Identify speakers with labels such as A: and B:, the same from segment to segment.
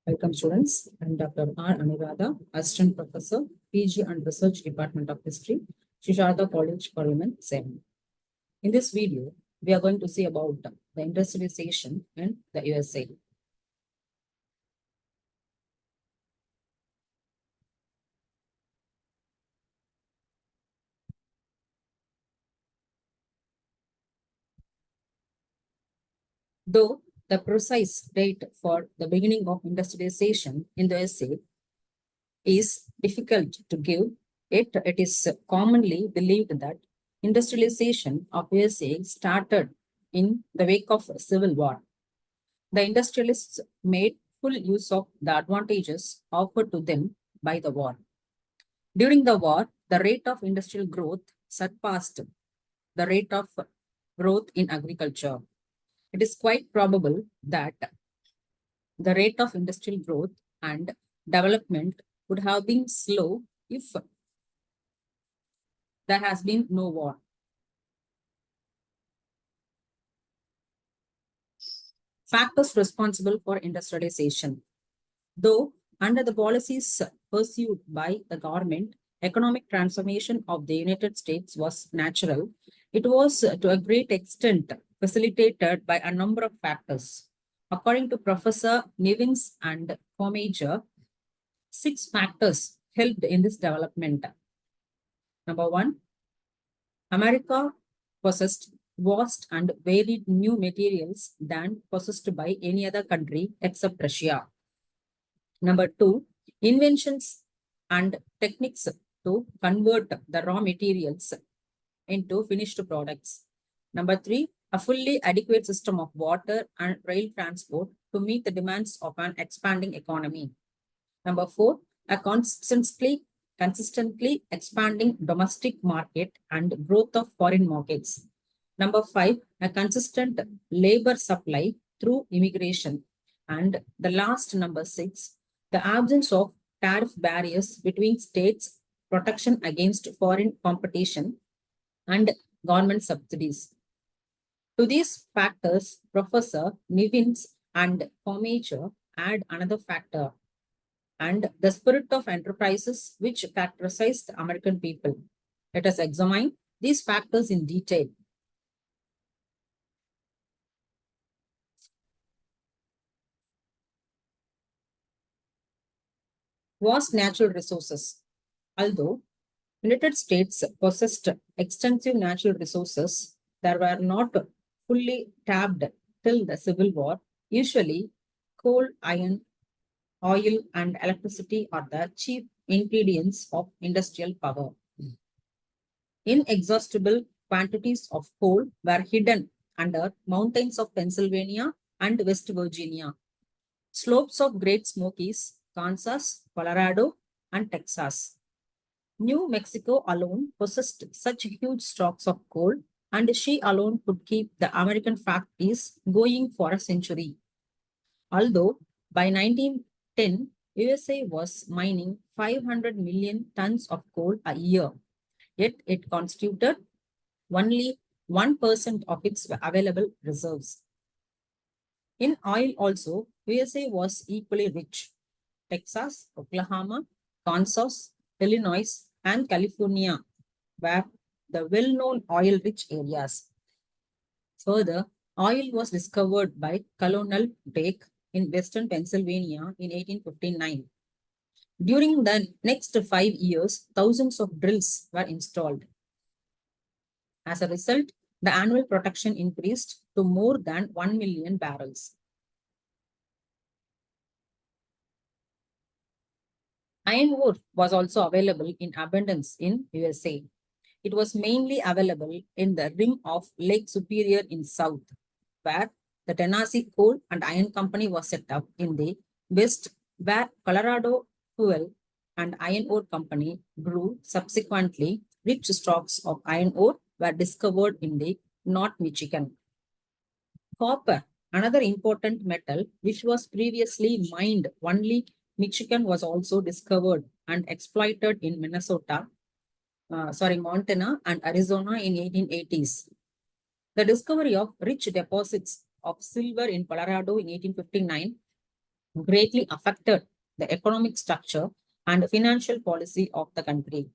A: Welcome students. I'm DR.R.ANURADHA, Assistant Professor, PG and Research Department of History, Shisharda College, Parliament, 7. In this video, we are going to see about the industrialization in the USA. Though the precise date for the beginning of industrialization in the USA is difficult to give, it is commonly believed that industrialization of USA started in the wake of Civil War. The industrialists made full use of the advantages offered to them by the war. During the war, the rate of industrial growth surpassed the rate of growth in agriculture. It is quite probable that the rate of industrial growth and development would have been slow if there has been no war. Factors responsible for industrialization. Though under the policies pursued by the government, economic transformation of the United States was natural. It was to a great extent facilitated by a number of factors. According to Professor Nivens and Formager, 6 factors helped in this development. Number 1, America possessed vast and varied new materials than possessed by any other country except Russia. Number 2, inventions and techniques to convert the raw materials into finished products. Number 3, a fully adequate system of water and rail transport to meet the demands of an expanding economy. Number 4, a consistently expanding domestic market and growth of foreign markets. Number 5, a consistent labor supply through immigration. And the last, number 6, the absence of tariff barriers between states, protection against foreign competition, and government subsidies. To these factors, Professor Nivens and Formager add another factor, and the spirit of enterprises which characterized the American people. Let us examine these factors in detail. Vast natural resources. Although United States possessed extensive natural resources that were not fully tapped till the Civil War, usually coal, iron, oil, and electricity are the chief ingredients of industrial power. Inexhaustible quantities of coal were hidden under mountains of Pennsylvania and West Virginia, slopes of Great Smokies, Kansas, Colorado, and Texas. New Mexico alone possessed such huge stocks of coal, and she alone could keep the American factories going for a century. Although by 1910, USA was mining 500 million tons of coal a year, yet it constituted only 1% of its available reserves. In oil also, USA was equally rich. Texas, Oklahoma, Kansas, Illinois, and California were the well-known oil-rich areas. Further, oil was discovered by Colonel Drake in western Pennsylvania in 1859. During the next 5 years, thousands of drills were installed. As a result, the annual production increased to more than 1 million barrels. Iron ore was also available in abundance in USA. It was mainly available in the rim of Lake Superior in south, where the Tennessee Coal and Iron Company was set up in the west, where Colorado Fuel and Iron Ore Company grew. Subsequently, rich stocks of iron ore were discovered in the North Michigan. Copper, another important metal which was previously mined only Michigan, was also discovered and exploited in Montana and Arizona in 1880s. The discovery of rich deposits of silver in Colorado in 1859 greatly affected the economic structure and financial policy of the country.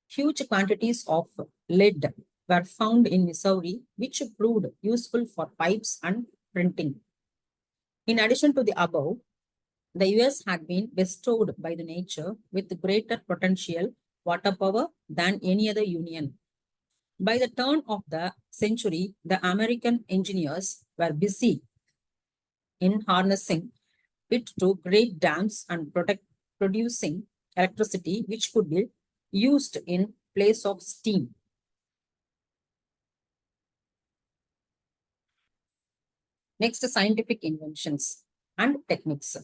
A: Huge quantities of lead were found in Missouri, which proved useful for pipes and printing. In addition to the above, the US had been bestowed by the nature with greater potential water power than any other union. By the turn of the century, the American engineers were busy in harnessing it to great dams and producing electricity which could be used in place of steam. Next, scientific inventions and techniques.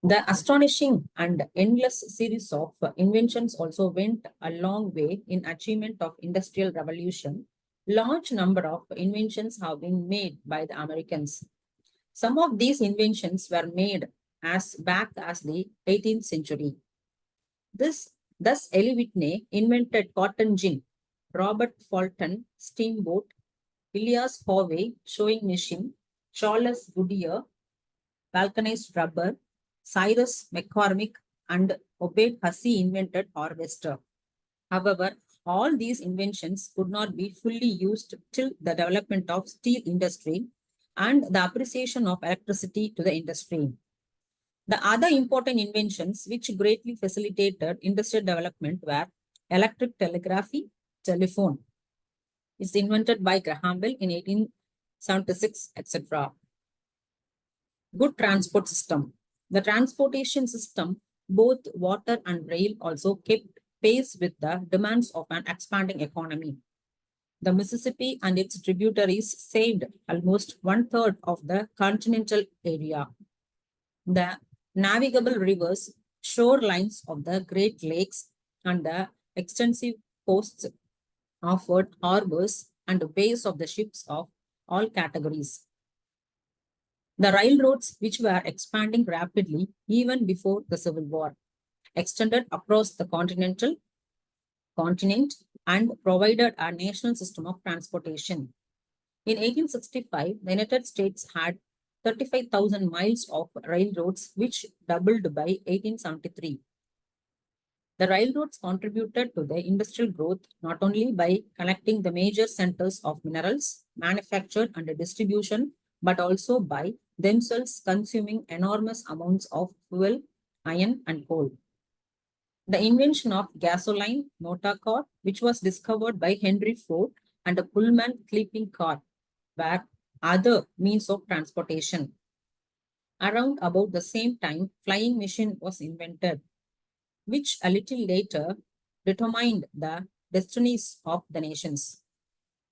A: The astonishing and endless series of inventions also went a long way in achievement of industrial revolution. Large number of inventions have been made by the Americans. Some of these inventions were made as back as the 18th century. Thus, Eli Whitney invented cotton gin, Robert Fulton steamboat, Elias Howe sewing machine, Charles Goodyear vulcanized rubber, Cyrus McCormick and Obed Hussey invented harvester. However, all these inventions could not be fully used till the development of steel industry and the appreciation of electricity to the industry. The other important inventions which greatly facilitated industrial development were electric telegraphy, telephone. It's invented by Graham Bell in 1876, etc. Good transport system. The transportation system, both water and rail, also kept pace with the demands of an expanding economy. The Mississippi and its tributaries saved almost 1/3 of the continental area. The navigable rivers, shorelines of the Great Lakes, and the extensive coasts offered harbors and bays of the ships of all categories. The railroads, which were expanding rapidly even before the Civil War, extended across the continent and provided a national system of transportation. In 1865, the United States had 35,000 miles of railroads, which doubled by 1873. The railroads contributed to the industrial growth not only by connecting the major centers of minerals, manufacture, and distribution, but also by themselves consuming enormous amounts of fuel, iron, and coal. The invention of gasoline motor car, which was discovered by Henry Ford, and a Pullman sleeping car were other means of transportation. Around about the same time, flying machine was invented, which a little later determined the destinies of the nations.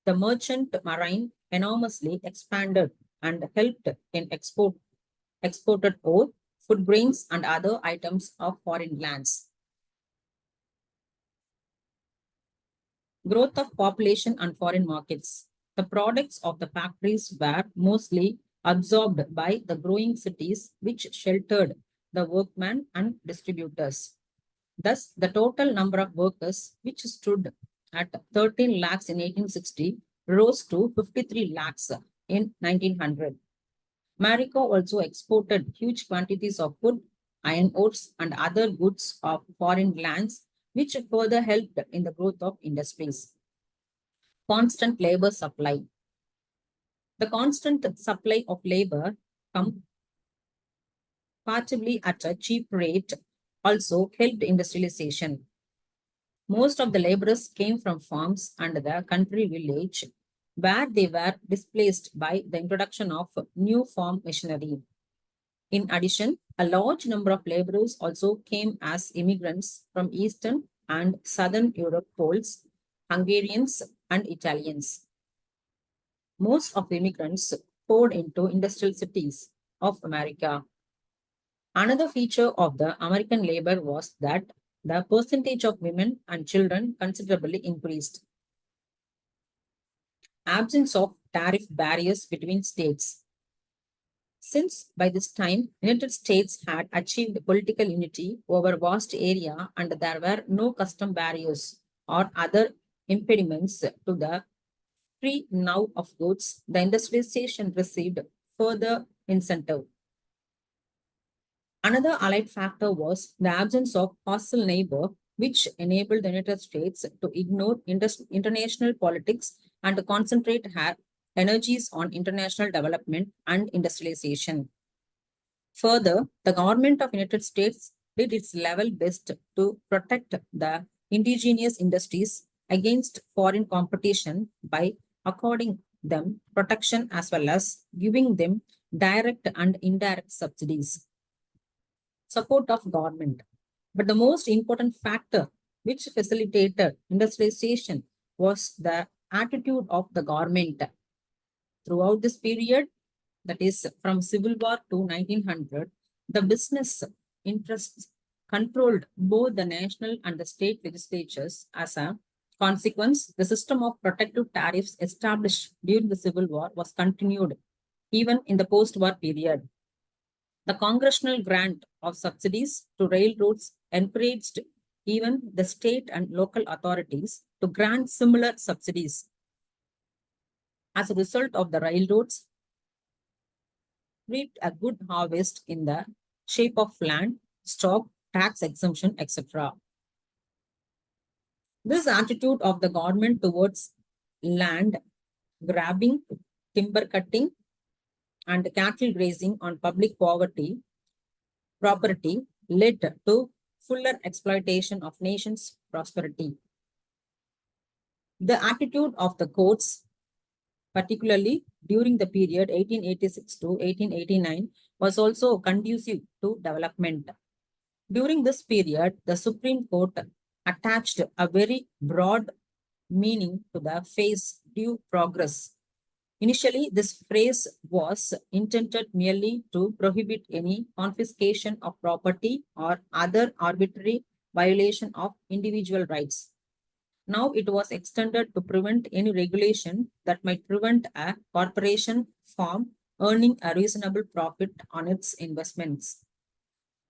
A: The merchant marine enormously expanded and helped in exported ore, food grains, and other items of foreign lands. Growth of population and foreign markets. The products of the factories were mostly absorbed by the growing cities, which sheltered the workmen and distributors. Thus, the total number of workers, which stood at 13 lakhs in 1860, rose to 53 lakhs in 1900. America also exported huge quantities of wood, iron ores, and other goods of foreign lands, which further helped in the growth of industries. Constant labor supply. The constant supply of labor comparatively at a cheap rate also helped industrialization. Most of the laborers came from farms and the country village, where they were displaced by the introduction of new farm machinery. In addition, a large number of laborers also came as immigrants from Eastern and Southern Europe, Poles, Hungarians, and Italians. Most of the immigrants poured into industrial cities of America. Another feature of the American labor was that the percentage of women and children considerably increased. Absence of tariff barriers between states. Since by this time, United States had achieved political unity over vast area and there were no custom barriers or other impediments to the free now of goods, the industrialization received further incentive. Another allied factor was the absence of hostile neighbor, which enabled the United States to ignore international politics and to concentrate energies on international development and industrialization. Further, the government of United States did its level best to protect the indigenous industries against foreign competition by according them protection as well as giving them direct and indirect subsidies. Support of government. But the most important factor which facilitated industrialization was the attitude of the government. Throughout this period, that is from Civil War to 1900, the business interests controlled both the national and the state legislatures. As a consequence, the system of protective tariffs established during the Civil War was continued even in the post-war period. The congressional grant of subsidies to railroads encouraged even the state and local authorities to grant similar subsidies. As a result of the railroads reaped a good harvest in the shape of land, stock, tax exemption, etc. This attitude of the government towards land grabbing, timber cutting, and cattle grazing on public property led to fuller exploitation of nation's prosperity. The attitude of the courts, particularly during the period 1886 to 1889, was also conducive to development. During this period, the Supreme Court attached a very broad meaning to the phrase due progress. Initially, this phrase was intended merely to prohibit any confiscation of property or other arbitrary violation of individual rights. Now it was extended to prevent any regulation that might prevent a corporation from earning a reasonable profit on its investments.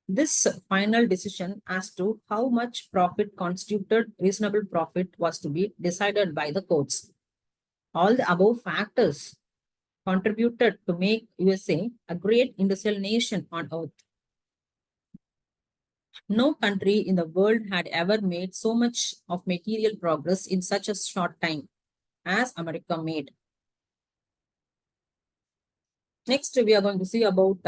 A: This final decision as to how much profit constituted reasonable profit was to be decided by the courts. All the above factors contributed to make USA a great industrial nation on earth. No country in the world had ever made so much of material progress in such a short time as America made. Next, we are going to see about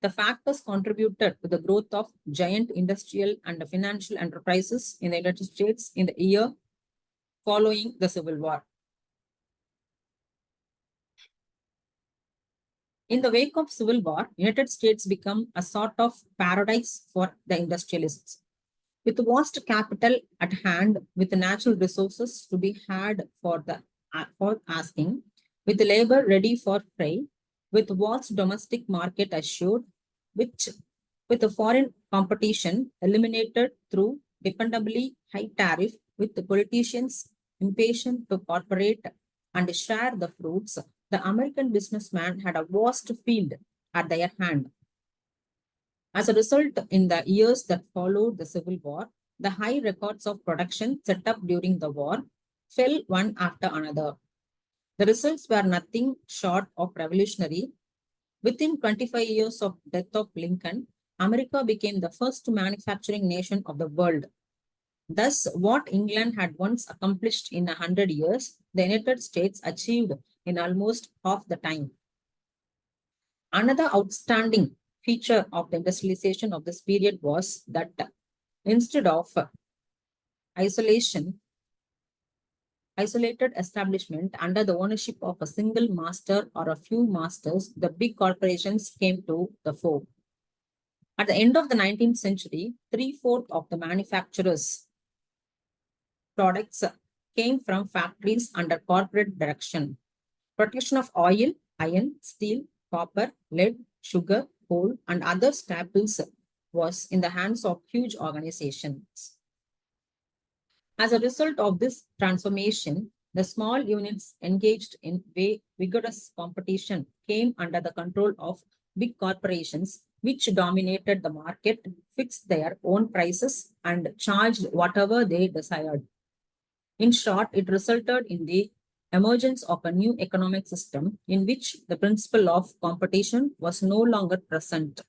A: the factors contributed to the growth of giant industrial and financial enterprises in the United States in the year following the Civil War. In the wake of Civil War, United States became a sort of paradise for the industrialists. With vast capital at hand, with natural resources to be had for asking, with labor ready for fray, with vast domestic market assured, with the foreign competition eliminated through dependably high tariff, with the politicians impatient to cooperate and share the fruits, the American businessman had a vast field at their hand. As a result, in the years that followed the Civil War, the high records of production set up during the war fell one after another. The results were nothing short of revolutionary. Within 25 years of death of Lincoln, America became the first manufacturing nation of the world. Thus, what England had once accomplished in 100 years, the United States achieved in almost half the time. Another outstanding feature of the industrialization of this period was that instead of isolated establishment under the ownership of a single master or a few masters, the big corporations came to the fore. At the end of the 19th century, 3/4 of the manufacturers' products came from factories under corporate direction. Production of oil, iron, steel, copper, lead, sugar, coal, and other staples was in the hands of huge organizations. As a result of this transformation, the small units engaged in vigorous competition came under the control of big corporations, which dominated the market, fixed their own prices, and charged whatever they desired. In short, it resulted in the emergence of a new economic system in which the principle of competition was no longer present.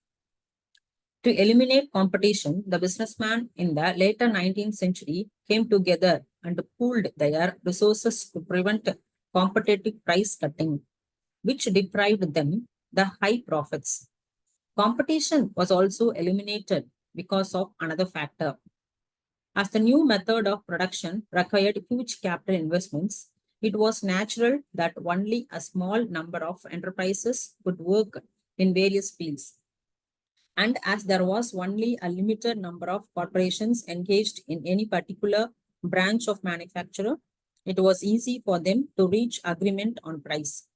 A: To eliminate competition, the businessmen in the later 19th century came together and pooled their resources to prevent competitive price cutting, which deprived them the high profits. Competition was also eliminated because of another factor. As the new method of production required huge capital investments, it was natural that only a small number of enterprises could work in various fields. And as there was only a limited number of corporations engaged in any particular branch of manufacture, it was easy for them to reach agreement on price.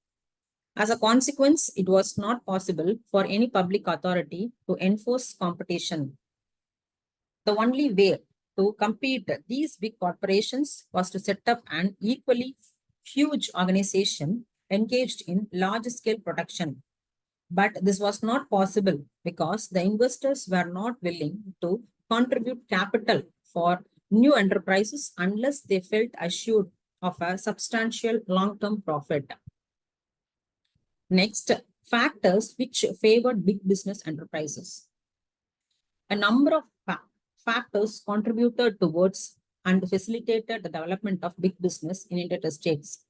A: As a consequence, it was not possible for any public authority to enforce competition. The only way to compete these big corporations was to set up an equally huge organization engaged in large-scale production. But this was not possible because the investors were not willing to contribute capital for new enterprises unless they felt assured of a substantial long-term profit. Next, factors which favored big business enterprises. A number of factors contributed towards and facilitated the development of big business in United States.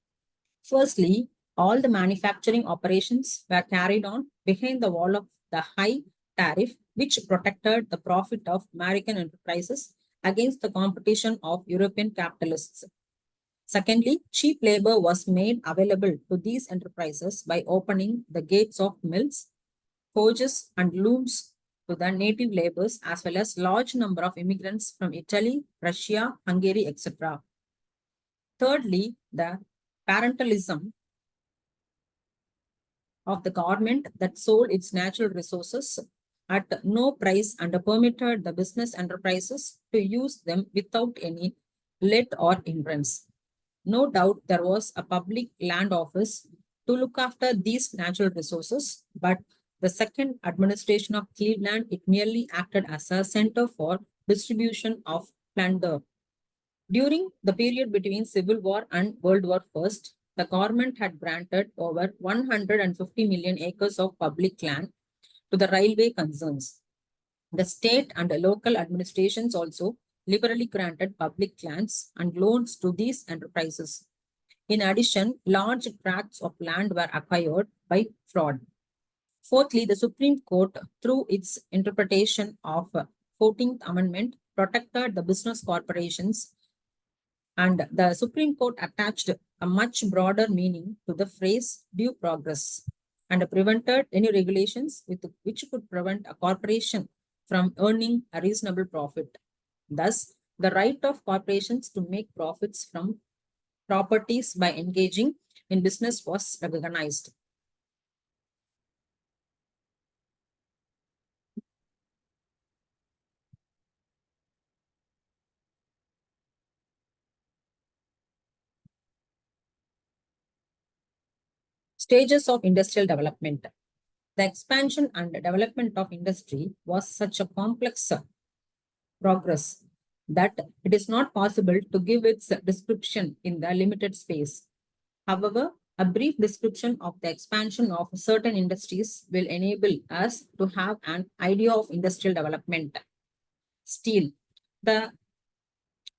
A: Firstly, all the manufacturing operations were carried on behind the wall of the high tariff, which protected the profit of American enterprises against the competition of European capitalists. Secondly, cheap labor was made available to these enterprises by opening the gates of mills, forges, and looms to the native laborers, as well as large number of immigrants from Italy, Russia, Hungary, etc. Thirdly, the parentalism of the government that sold its natural resources at no price and permitted the business enterprises to use them without any let or hindrance. No doubt there was a public land office to look after these natural resources, but the second administration of Cleveland, it merely acted as a center for distribution of plunder. During the period between Civil War and World War I, the government had granted over 150 million acres of public land to the railway concerns. The state and the local administrations also liberally granted public lands and loans to these enterprises. In addition, large tracts of land were acquired by fraud. Fourthly, the Supreme Court, through its interpretation of 14th Amendment, protected the business corporations, and the Supreme Court attached a much broader meaning to the phrase due progress and prevented any regulations which could prevent a corporation from earning a reasonable profit. Thus, the right of corporations to make profits from properties by engaging in business was recognized. Stages of industrial development. The expansion and development of industry was such a complex progress that it is not possible to give its description in the limited space. However, a brief description of the expansion of certain industries will enable us to have an idea of industrial development. Steel. The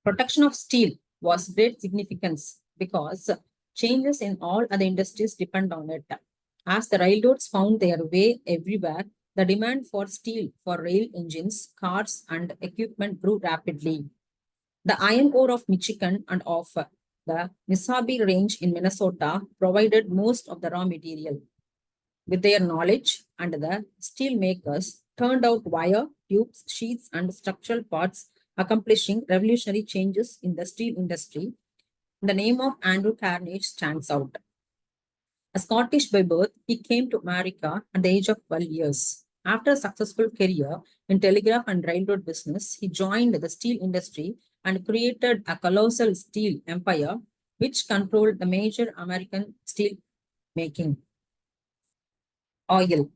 A: production of steel was great significance because changes in all other industries depend on it. As the railroads found their way everywhere, the demand for steel for rail engines, cars, and equipment grew rapidly. The iron ore of Michigan and of the Mississippi Range in Minnesota provided most of the raw material. With their knowledge, and the steel makers turned out wire, tubes, sheets, and structural parts, accomplishing revolutionary changes in the steel industry. The name of Andrew Carnegie stands out. A Scottish by birth, he came to America at the age of 12 years. After a successful career in telegraph and railroad business, he joined the steel industry and created a colossal steel empire which controlled the major American steel making. Oil.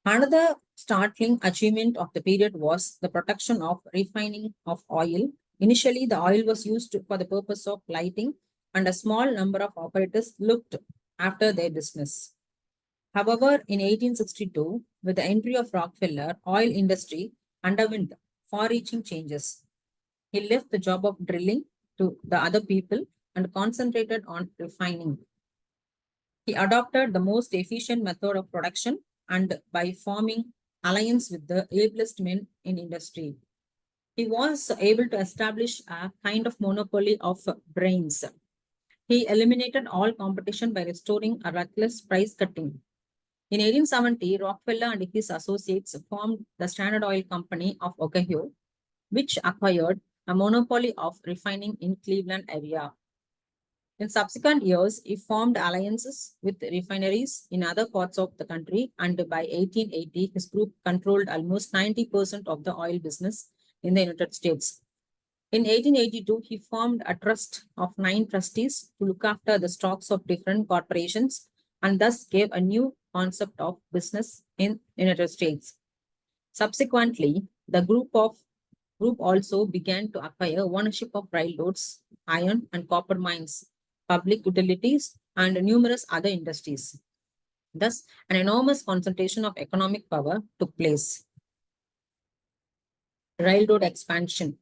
A: Another startling achievement of the period was the production of refining of oil. Initially, the oil was used for the purpose of lighting and a small number of operators looked after their business. However, in 1862, with the entry of Rockefeller, oil industry underwent far-reaching changes. He left the job of drilling to the other people and concentrated on refining. He adopted the most efficient method of production and by forming alliance with the ablest men in industry. He was able to establish a kind of monopoly of brains. He eliminated all competition by restoring a reckless price cutting. In 1870, Rockefeller and his associates formed the Standard Oil Company of Ohio, which acquired a monopoly of refining in Cleveland area. In subsequent years, he formed alliances with refineries in other parts of the country, and by 1880, his group controlled almost 90% of the oil business in the United States. In 1882, he formed a trust of 9 trustees to look after the stocks of different corporations and thus gave a new concept of business in the United States. Subsequently, the group also began to acquire ownership of railroads, iron and copper mines, public utilities, and numerous other industries. Thus, an enormous concentration of economic power took place. Railroad expansion.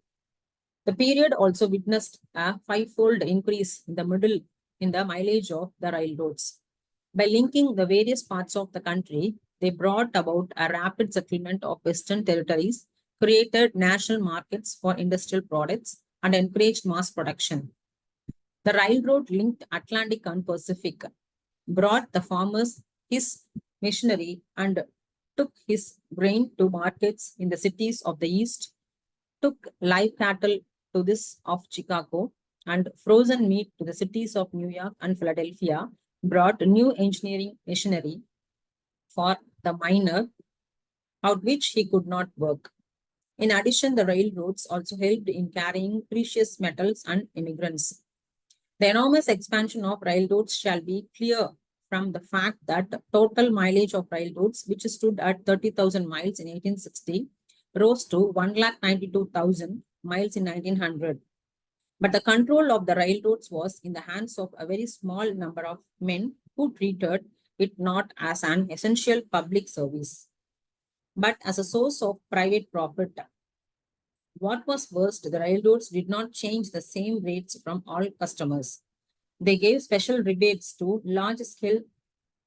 A: The period also witnessed a 5-fold increase in the mileage of the railroads. By linking the various parts of the country, they brought about a rapid settlement of western territories, created national markets for industrial products, and encouraged mass production. The railroad linked Atlantic and Pacific, brought the farmers his machinery, and took his grain to markets in the cities of the East, took live cattle to this of Chicago, and frozen meat to the cities of New York and Philadelphia, brought new engineering machinery for the miner, out which he could not work. In addition, the railroads also helped in carrying precious metals and immigrants. The enormous expansion of railroads shall be clear from the fact that the total mileage of railroads, which stood at 30,000 miles in 1860, rose to 192,000 miles in 1900. But the control of the railroads was in the hands of a very small number of men who treated it not as an essential public service, but as a source of private profit. What was worse, the railroads did not change the same rates from all customers. They gave special rebates to large-scale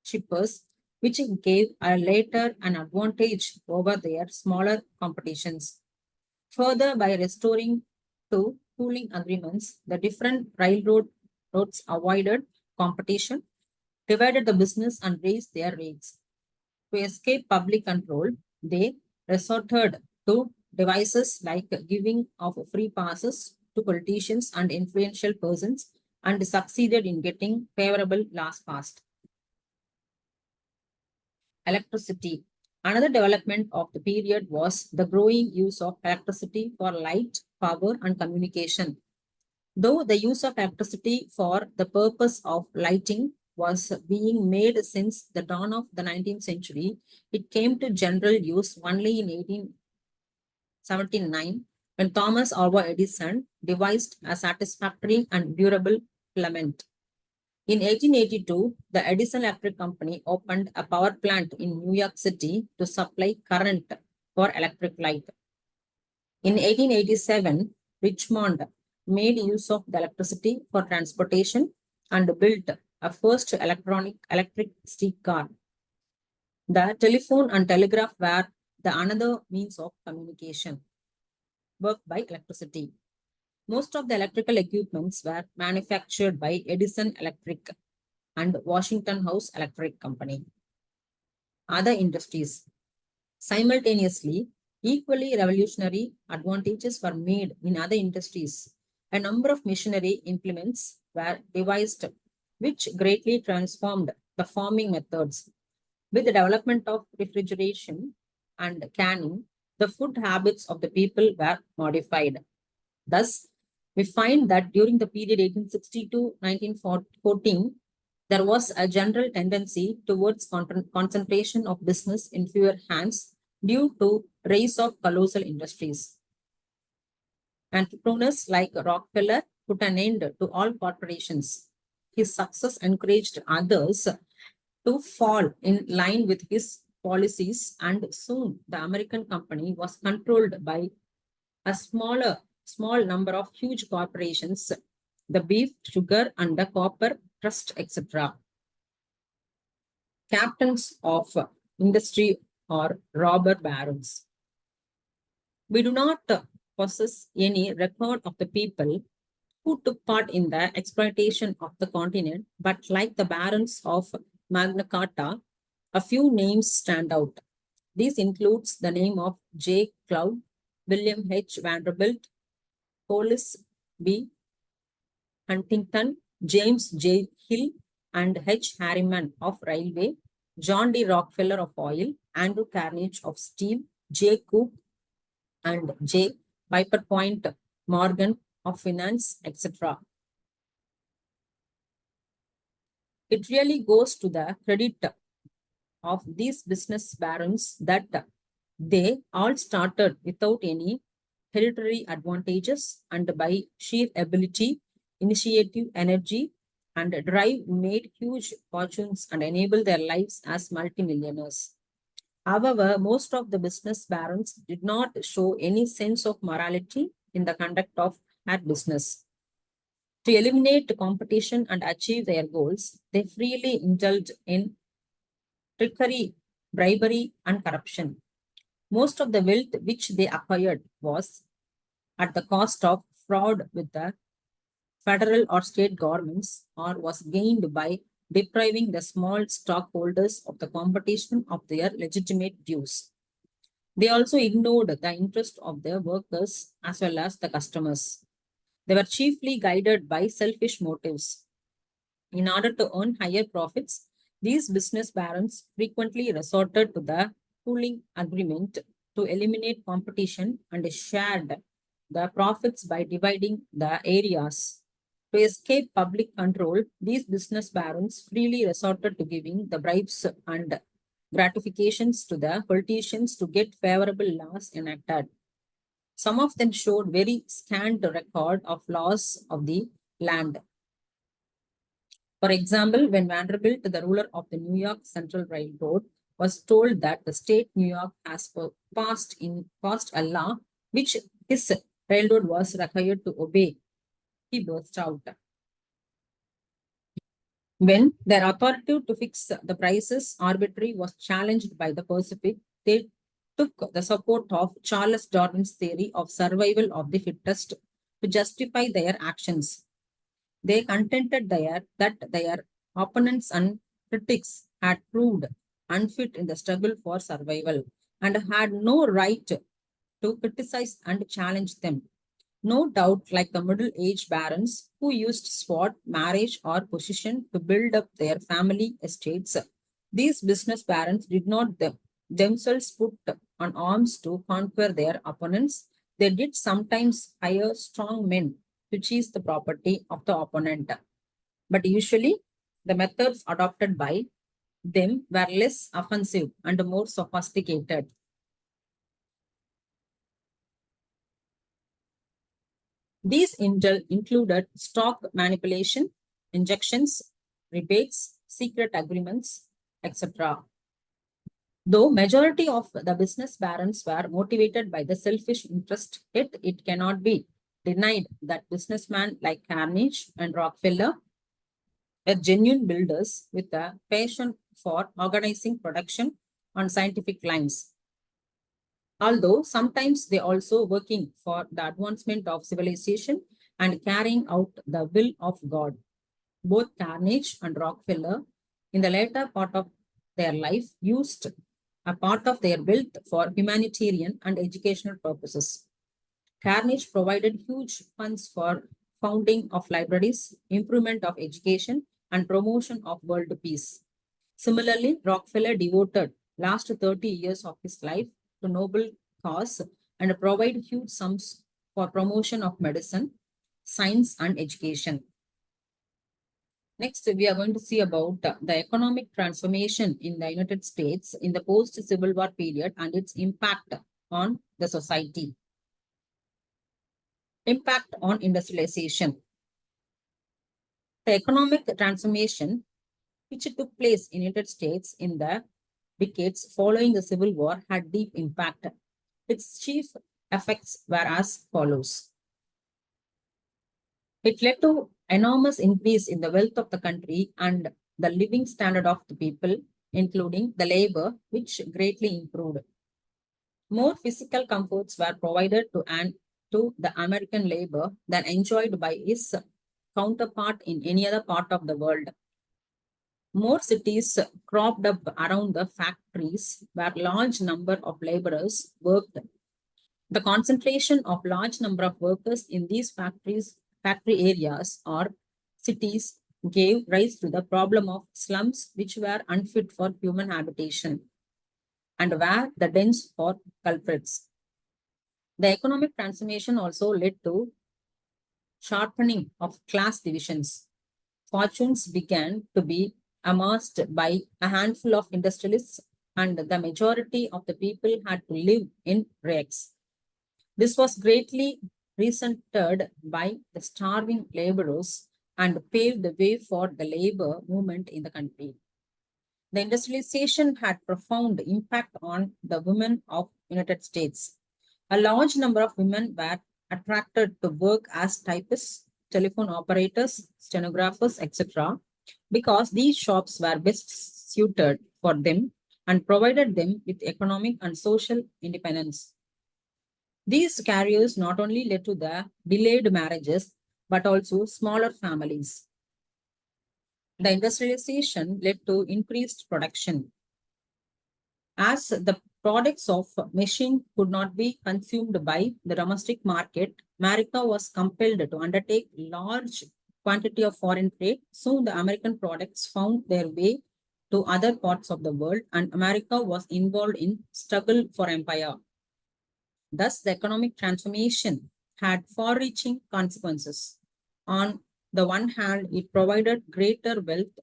A: shippers, which gave a later an advantage over their smaller competitions. Further, by restoring to pooling agreements, the different railroads avoided competition, divided the business, and raised their rates. To escape public control, they resorted to devices like giving of free passes to politicians and influential persons and succeeded in getting favorable laws passed. Electricity. Another development of the period was the growing use of electricity for light, power, and communication. Though the use of electricity for the purpose of lighting was being made since the dawn of the 19th century, it came to general use only in 1879 when Thomas Alva Edison devised a satisfactory and durable filament. In 1882, the Edison Electric Company opened a power plant in New York City to supply current for electric light. In 1887, Richmond made use of the electricity for transportation and built a first electric streetcar. The telephone and telegraph were the another means of communication, worked by electricity. Most of the electrical equipments were manufactured by Edison Electric and Washington House Electric Company. Other industries. Simultaneously, equally revolutionary advantages were made in other industries. A number of machinery implements were devised which greatly transformed the farming methods. With the development of refrigeration and canning, the food habits of the people were modified. Thus, we find that during the period 1860 to 1914, there was a general tendency towards concentration of business in fewer hands due to rise of colossal industries. Entrepreneurs like Rockefeller put an end to all corporations. His success encouraged others to fall in line with his policies, and soon the American company was controlled by a small number of huge corporations, the beef, sugar, and the copper trust, etc. Captains of industry or robber barons. We do not possess any record of the people who took part in the exploitation of the continent, but like the barons of Magna Carta, a few names stand out. This includes the name of J. Cloud, William H. Vanderbilt, Hollis B. Huntington, James J. Hill, and H. Harriman of railway, John D. Rockefeller of oil, Andrew Carnegie of steel, J. Cook and J. Piper Point Morgan of finance, etc. It really goes to the credit of these business barons that they all started without any hereditary advantages and by sheer ability, initiative, energy, and drive made huge fortunes and enabled their lives as multimillionaires. However, most of the business barons did not show any sense of morality in the conduct of their business. To eliminate competition and achieve their goals, they freely indulged in trickery, bribery, and corruption. Most of the wealth which they acquired was at the cost of fraud with the federal or state governments, or was gained by depriving the small stockholders of the competition of their legitimate dues. They also ignored the interest of their workers as well as the customers. They were chiefly guided by selfish motives. In order to earn higher profits, these business barons frequently resorted to the pooling agreement to eliminate competition and shared the profits by dividing the areas. To escape public control, these business barons freely resorted to giving the bribes and gratifications to the politicians to get favorable laws enacted. Some of them showed very scant record of laws of the land. For example, when Vanderbilt, the ruler of the New York Central Railroad, was told that the state New York has passed a law which his railroad was required to obey, he burst out. When their authority to fix the prices arbitrary was challenged by the Pacific, they took the support of Charles Darwin's theory of survival of the fittest to justify their actions. They contended that their opponents and critics had proved unfit in the struggle for survival and had no right to criticize and challenge them. No doubt, like the middle-aged barons who used sport, marriage, or position to build up their family estates, these business barons did not themselves put on arms to conquer their opponents. They did sometimes hire strong men to seize the property of the opponent. But usually, the methods adopted by them were less offensive and more sophisticated. These included stock manipulation, injections, rebates, secret agreements, etc. Though majority of the business barons were motivated by the selfish interest, yet it cannot be denied that businessmen like Carnegie and Rockefeller were genuine builders with a passion for organizing production on scientific lines. Although sometimes they also working for the advancement of civilization and carrying out the will of God. Both Carnegie and Rockefeller, in the later part of their life, used a part of their wealth for humanitarian and educational purposes. Carnegie provided huge funds for founding of libraries, improvement of education, and promotion of world peace. Similarly, Rockefeller devoted last 30 years of his life to noble cause and provide huge sums for promotion of medicine, science, and education. Next, we are going to see about the economic transformation in the United States in the post-Civil War period and its impact on the society. Impact on industrialization. The economic transformation which took place in the United States in the decades following the Civil War had deep impact. Its chief effects were as follows. It led to enormous increase in the wealth of the country and the living standard of the people, including the labor, which greatly improved. More physical comforts were provided to the American labor than enjoyed by its counterpart in any other part of the world. More cities cropped up around the factories where large number of laborers worked. The concentration of large number of workers in these factory areas or cities gave rise to the problem of slums which were unfit for human habitation and were the dens for culprits. The economic transformation also led to sharpening of class divisions. Fortunes began to be amassed by a handful of industrialists, and the majority of the people had to live in rags. This was greatly resented by the starving laborers and paved the way for the labor movement in the country. The industrialization had profound impact on the women of United States. A large number of women were attracted to work as typists, telephone operators, stenographers, etc., because these shops were best suited for them and provided them with economic and social independence. These careers not only led to the delayed marriages, but also smaller families. The industrialization led to increased production. As the products of machine could not be consumed by the domestic market, America was compelled to undertake large quantity of foreign trade. Soon the American products found their way to other parts of the world, and America was involved in struggle for empire. Thus, the economic transformation had far-reaching consequences. On the one hand, it provided greater wealth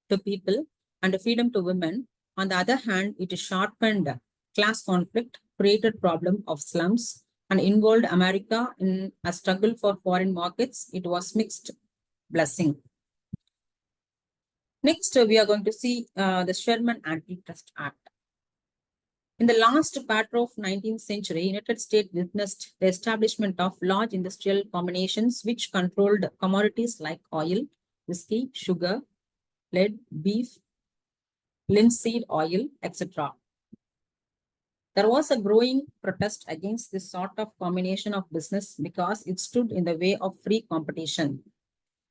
A: to people and freedom to women. On the other hand, it sharpened class conflict, created problem of slums, and involved America in a struggle for foreign markets. It was mixed blessing. Next, we are going to see the Sherman Antitrust Act. In the last quarter of 19th century, United States witnessed the establishment of large industrial combinations which controlled commodities like oil, whiskey, sugar, lead, beef, linseed oil, etc. There was a growing protest against this sort of combination of business because it stood in the way of free competition.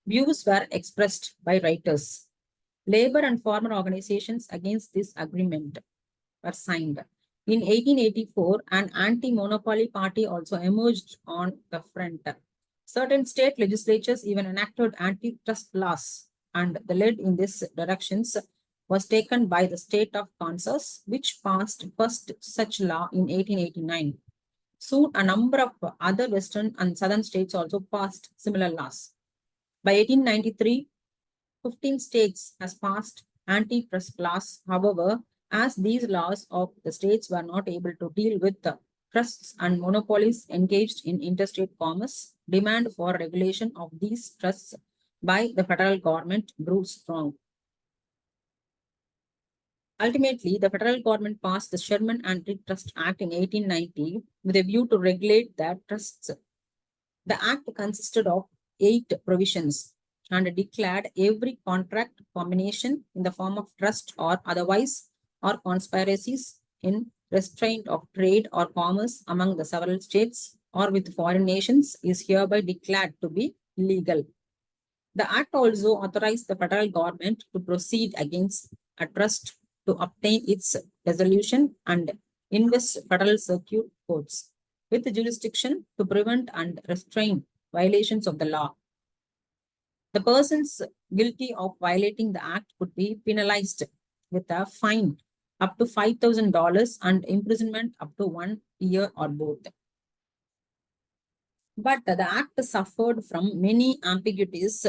A: Views were expressed by writers. Labor and farmer organizations against this agreement were signed. In 1884, an anti-monopoly party also emerged on the front. Certain state legislatures even enacted antitrust laws, and the lead in this directions was taken by the state of Kansas, which passed first such law in 1889. Soon, a number of other western and southern states also passed similar laws. By 1893, 15 states has passed antitrust laws. However, as these laws of the states were not able to deal with the trusts and monopolies engaged in interstate commerce, demand for regulation of these trusts by the federal government grew strong. Ultimately, the federal government passed the Sherman Antitrust Act in 1890 with a view to regulate the trusts. The act consisted of 8 provisions and declared every contract combination in the form of trust or otherwise or conspiracies in restraint of trade or commerce among the several states or with foreign nations is hereby declared to be illegal. The act also authorized the federal government to proceed against a trust to obtain its resolution and invest federal circuit courts with jurisdiction to prevent and restrain violations of the law. The persons guilty of violating the act could be penalized with a fine up to $5,000 and imprisonment up to 1 year or both. But the act suffered from many ambiguities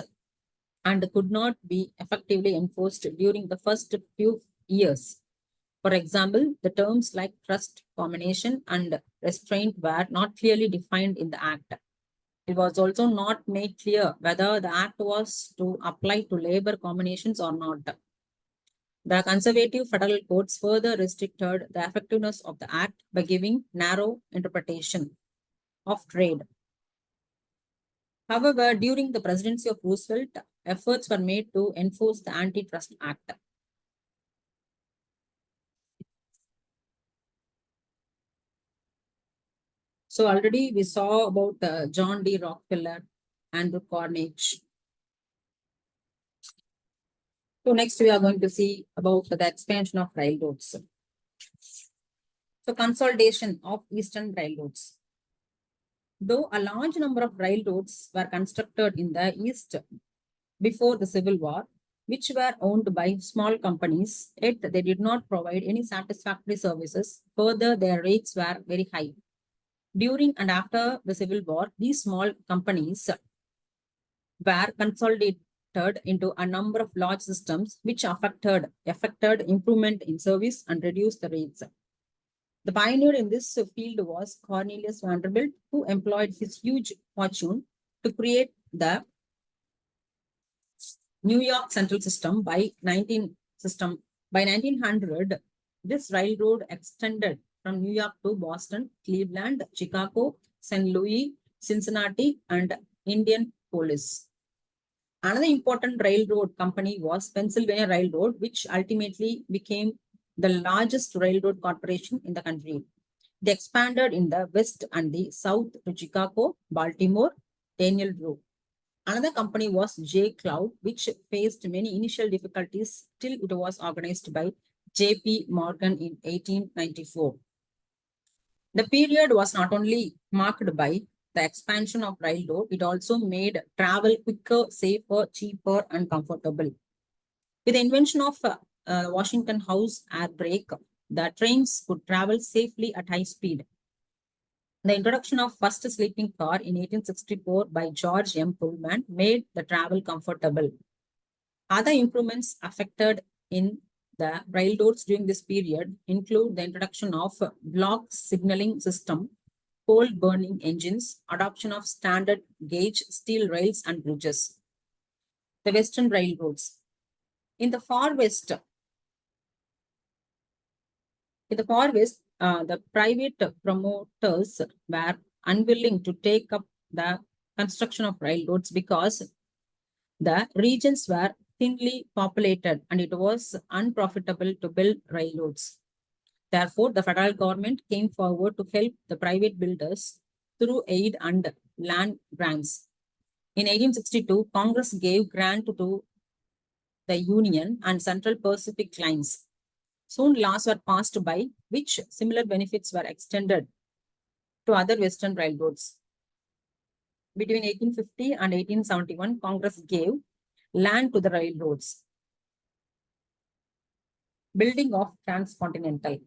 A: and could not be effectively enforced during the first few years. For example, the terms like trust, combination, and restraint were not clearly defined in the act. It was also not made clear whether the act was to apply to labor combinations or not. The conservative federal courts further restricted the effectiveness of the act by giving narrow interpretation of trade. However, during the presidency of Roosevelt, efforts were made to enforce the Antitrust Act. So already we saw about John D. Rockefeller, Andrew Carnegie. So next we are going to see about the expansion of railroads. So consolidation of eastern railroads. Though a large number of railroads were constructed in the east before the Civil War, which were owned by small companies, yet they did not provide any satisfactory services. Further, their rates were very high. During and after the Civil War, these small companies were consolidated into a number of large systems which affected improvement in service and reduced the rates. The pioneer in this field was Cornelius Vanderbilt, who employed his huge fortune to create the New York Central System by 1900. This railroad extended from New York to Boston, Cleveland, Chicago, St. Louis, Cincinnati, and Indianapolis. Another important railroad company was Pennsylvania Railroad, which ultimately became the largest railroad corporation in the country. They expanded in the west and the south to Chicago, Baltimore, Daniel Row. Another company was J. Cloud, which faced many initial difficulties till it was organized by J.P. Morgan in 1894. The period was not only marked by the expansion of railroad, it also made travel quicker, safer, cheaper, and comfortable. With the invention of Washington House air brake, the trains could travel safely at high speed. The introduction of first sleeping car in 1864 by George M. Pullman made the travel comfortable. Other improvements affected in the railroads during this period include the introduction of block signaling system, coal burning engines, adoption of standard gauge steel rails and bridges. The Western railroads. In the far west, the private promoters were unwilling to take up the construction of railroads because the regions were thinly populated and it was unprofitable to build railroads. Therefore, the federal government came forward to help the private builders through aid and land grants. In 1862, Congress gave grant to the Union and Central Pacific lines. Soon laws were passed by which similar benefits were extended to other Western railroads. Between 1850 and 1871, Congress gave land to the railroads. Building of transcontinental.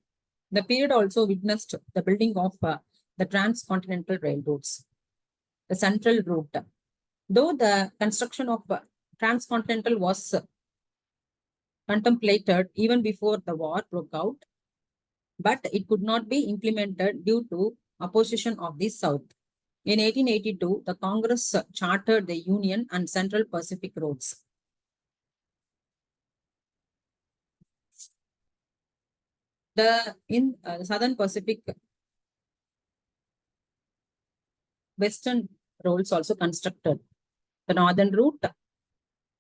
A: The period also witnessed the building of the transcontinental railroads. The central route. Though the construction of transcontinental was contemplated even before the war broke out, but it could not be implemented due to opposition of the South. In 1882, the Congress chartered the Union and Central Pacific roads. The Southern Pacific Western roads also constructed. The Northern Route,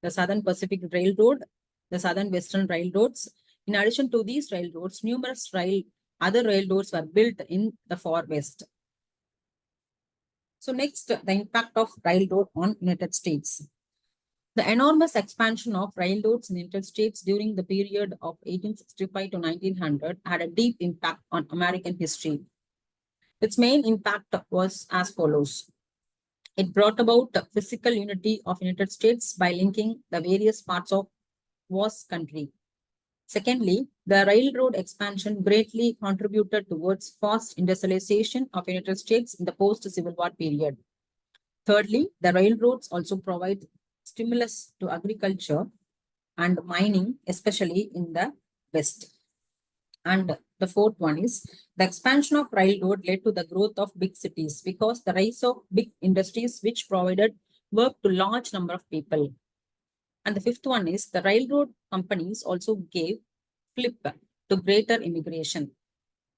A: the Southern Pacific Railroad, the Southern Western Railroads. In addition to these railroads, numerous other railroads were built in the far west. So next, the impact of railroad on United States. The enormous expansion of railroads in the United States during the period of 1865 to 1900 had a deep impact on American history. Its main impact was as follows. It brought about the physical unity of United States by linking the various parts of vast country. Secondly, the railroad expansion greatly contributed towards fast industrialization of United States in the post-Civil War period. Thirdly, the railroads also provide stimulus to agriculture and mining, especially in the West. And the fourth one is the expansion of railroad led to the growth of big cities because the rise of big industries which provided work to large number of people. And the fifth one is the railroad companies also gave flip to greater immigration.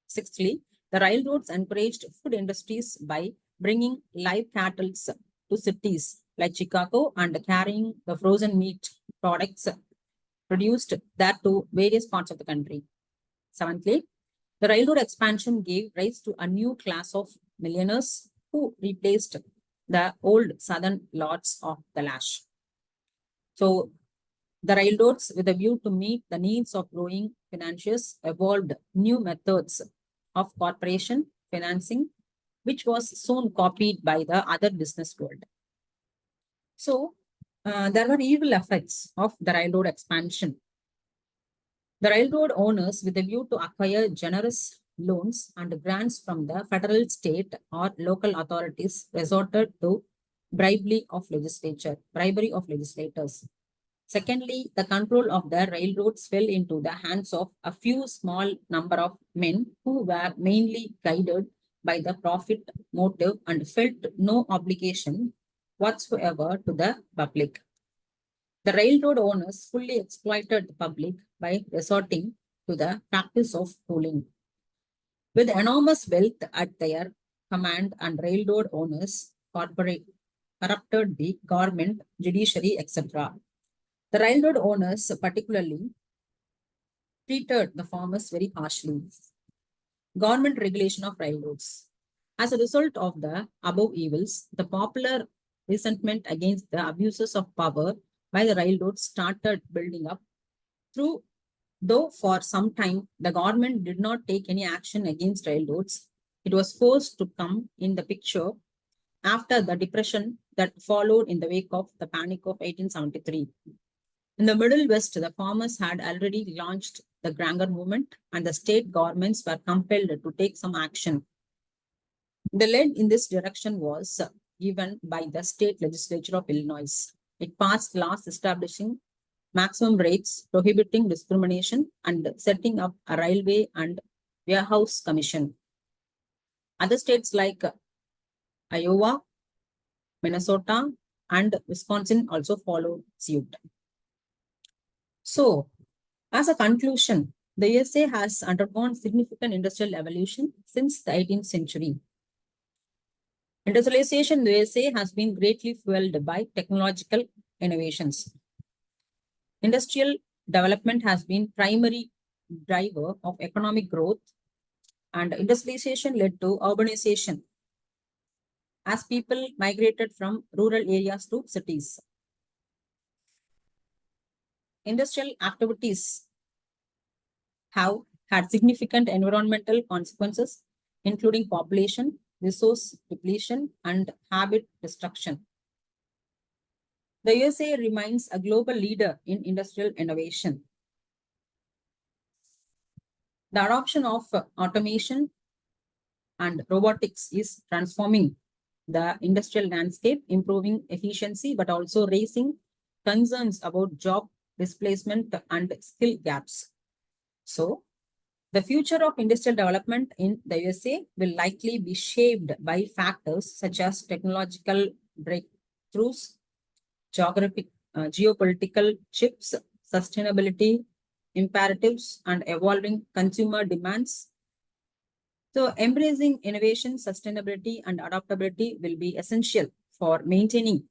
A: Sixthly, the railroads encouraged food industries by bringing live cattle to cities like Chicago and carrying the frozen meat products produced there to various parts of the country. Seventhly, the railroad expansion gave rise to a new class of millionaires who replaced the old southern lords of the lash. So the railroads, with a view to meet the needs of growing financiers, evolved new methods of corporation financing, which was soon copied by the other business world. So there were evil effects of the railroad expansion. The railroad owners, with a view to acquire generous loans and grants from the federal, state, or local authorities, resorted to bribery of legislators. Secondly, the control of the railroads fell into the hands of a few small number of men who were mainly guided by the profit motive and felt no obligation whatsoever to the public. The railroad owners fully exploited the public by resorting to the practice of pooling. With enormous wealth at their command, and railroad owners corrupted the government, judiciary, etc. The railroad owners particularly treated the farmers very harshly. Government regulation of railroads. As a result of the above evils, the popular resentment against the abuses of power by the railroads started building up. Though for some time the government did not take any action against railroads, it was forced to come in the picture after the depression that followed in the wake of the Panic of 1873. In the Middle West, the farmers had already launched the Granger movement, and the state governments were compelled to take some action. The lead in this direction was given by the state legislature of Illinois. It passed laws establishing maximum rates, prohibiting discrimination, and setting up a railway and warehouse commission. Other states like Iowa, Minnesota, and Wisconsin also followed suit. So, as a conclusion, the USA has undergone significant industrial evolution since the 18th century. Industrialization in the USA has been greatly fueled by technological innovations. Industrial development has been primary driver of economic growth, and industrialization led to urbanization as people migrated from rural areas to cities. Industrial activities have had significant environmental consequences, including population, resource depletion, and habit destruction. The USA remains a global leader in industrial innovation. The adoption of automation and robotics is transforming the industrial landscape, improving efficiency, but also raising concerns about job displacement and skill gaps. So, the future of industrial development in the USA will likely be shaped by factors such as technological breakthroughs, geopolitical shifts, sustainability imperatives, and evolving consumer demands. So, embracing innovation, sustainability, and adaptability will be essential for maintaining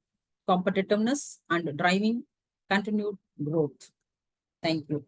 A: competitiveness and driving continued growth. Thank you.